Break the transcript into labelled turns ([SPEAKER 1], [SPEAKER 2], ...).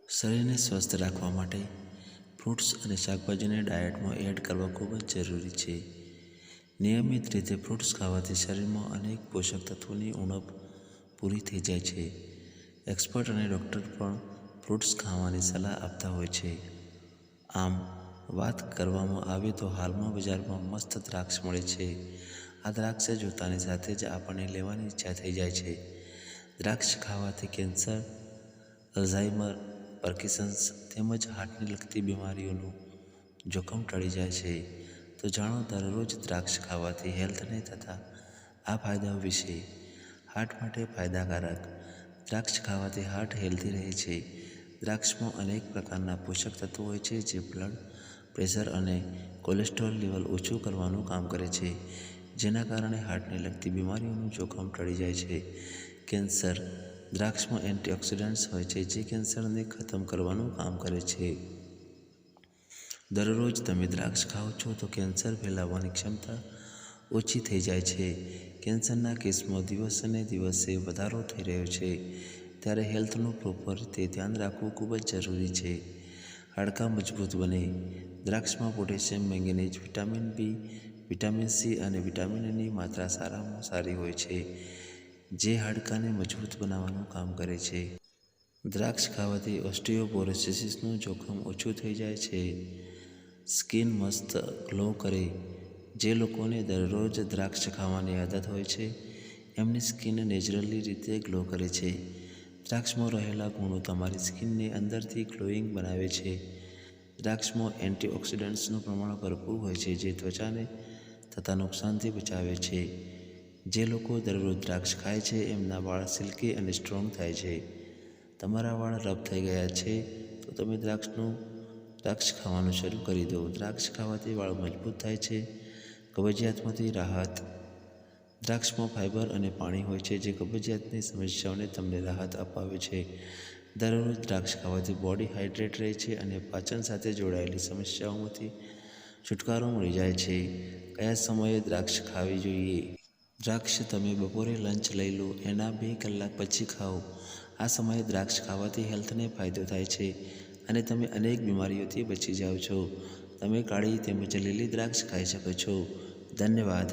[SPEAKER 1] શરીરને સ્વસ્થ રાખવા માટે ફ્રૂટ્સ અને શાકભાજીને ડાયટમાં એડ કરવા ખૂબ જ જરૂરી છે. નિયમિત રીતે ફ્રૂટ્સ ખાવાથી શરીરમાં અનેક પોષક તત્વોની ઉણપ પૂરી થઈ જાય છે. એક્સપર્ટ અને ડૉક્ટર પણ ફ્રૂટ્સ ખાવાની સલાહ આપતા હોય છે. આમ વાત કરવામાં આવે તો હાલમાં બજારમાં મસ્ત દ્રાક્ષ મળે છે. આ દ્રાક્ષ જોતાની સાથે જ આપણને લેવાની ઈચ્છા થઈ જાય છે. દ્રાક્ષ ખાવાથી કેન્સર, અલ્ઝાઇમર, પાર્કિન્સન્સ તેમજ હાર્ટને લગતી બીમારીઓનું જોખમ ટળી જાય છે. તો જાણો દરરોજ દ્રાક્ષ ખાવાથી હેલ્થને થતા આ ફાયદાઓ વિશે. હાર્ટ માટે ફાયદાકારક. દ્રાક્ષ ખાવાથી હાર્ટ હેલ્ધી રહે છે. દ્રાક્ષમાં અનેક પ્રકારના પોષક તત્વો હોય છે જે બ્લડ પ્રેશર અને કોલેસ્ટ્રોલ લેવલ ઓછું કરવાનું કામ કરે છે, જેના કારણે હાર્ટને લગતી બીમારીઓનું જોખમ ટળી જાય છે. કેન્સર. દ્રાક્ષમાં એન્ટીઓક્સિડન્ટ્સ હોય છે જે કેન્સરને ખતમ કરવાનું કામ કરે છે. દરરોજ તમે દ્રાક્ષ ખાઓ છો તો કેન્સર ફેલાવવાની ક્ષમતા ઓછી થઈ જાય છે. કેન્સરના કેસમાં દિવસેને દિવસે વધારો થઈ રહ્યો છે, ત્યારે હેલ્થનું પ્રોપર રીતે ધ્યાન રાખવું ખૂબ જ જરૂરી છે. હાડકાં મજબૂત બને. દ્રાક્ષમાં potassium, manganese, vitamin B, vitamin C અને વિટામિન ની માત્રા સારામાં સારી હોય છે, જે હાડકાંને મજબૂત બનાવવાનું કામ કરે છે. દ્રાક્ષ ખાવાથી ઓસ્ટિયોપોરોસિસનું જોખમ ઓછું થઈ જાય છે. સ્કિન મસ્ત ગ્લો કરે. જે લોકોને દરરોજ દ્રાક્ષ ખાવાની આદત હોય છે, એમની સ્કિન નેચરલી રીતે ગ્લો કરે છે. દ્રાક્ષમાં રહેલા ગુણો તમારી સ્કિનને અંદરથી ગ્લોઈંગ બનાવે છે. દ્રાક્ષમાં એન્ટીઓક્સિડન્ટ્સનું પ્રમાણ ભરપૂર હોય છે જે ત્વચાને થતા નુકસાનથી બચાવે છે. જે લોકો દરરોજ દ્રાક્ષ ખાય છે એમના વાળ સિલ્કી અને સ્ટ્રોંગ થાય છે. તમારા વાળ રફ થઈ ગયા છે તો તમે દ્રાક્ષ ખાવાનું શરૂ કરી દો. દ્રાક્ષ ખાવાથી વાળ મજબૂત થાય છે. કબજિયાતમાંથી રાહત. દ્રાક્ષમાં ફાઇબર અને પાણી હોય છે જે કબજિયાતની સમસ્યાઓને તમને રાહત અપાવે છે. દરરોજ દ્રાક્ષ ખાવાથી બોડી હાઇડ્રેટ રહે છે અને પાચન સાથે જોડાયેલી સમસ્યાઓમાંથી છુટકારો મળી જાય છે. કયા સમયે દ્રાક્ષ ખાવી જોઈએ? દ્રાક્ષ તમે બપોરે લંચ લઈ લો એના 2 કલાક પછી ખાઓ. આ સમયે દ્રાક્ષ ખાવાથી હેલ્થને ફાયદો થાય છે અને તમે અનેક બીમારીઓથી બચી જાઓ છો. તમે કાળી તેમજ લીલી દ્રાક્ષ ખાઈ શકો છો. ધન્યવાદ.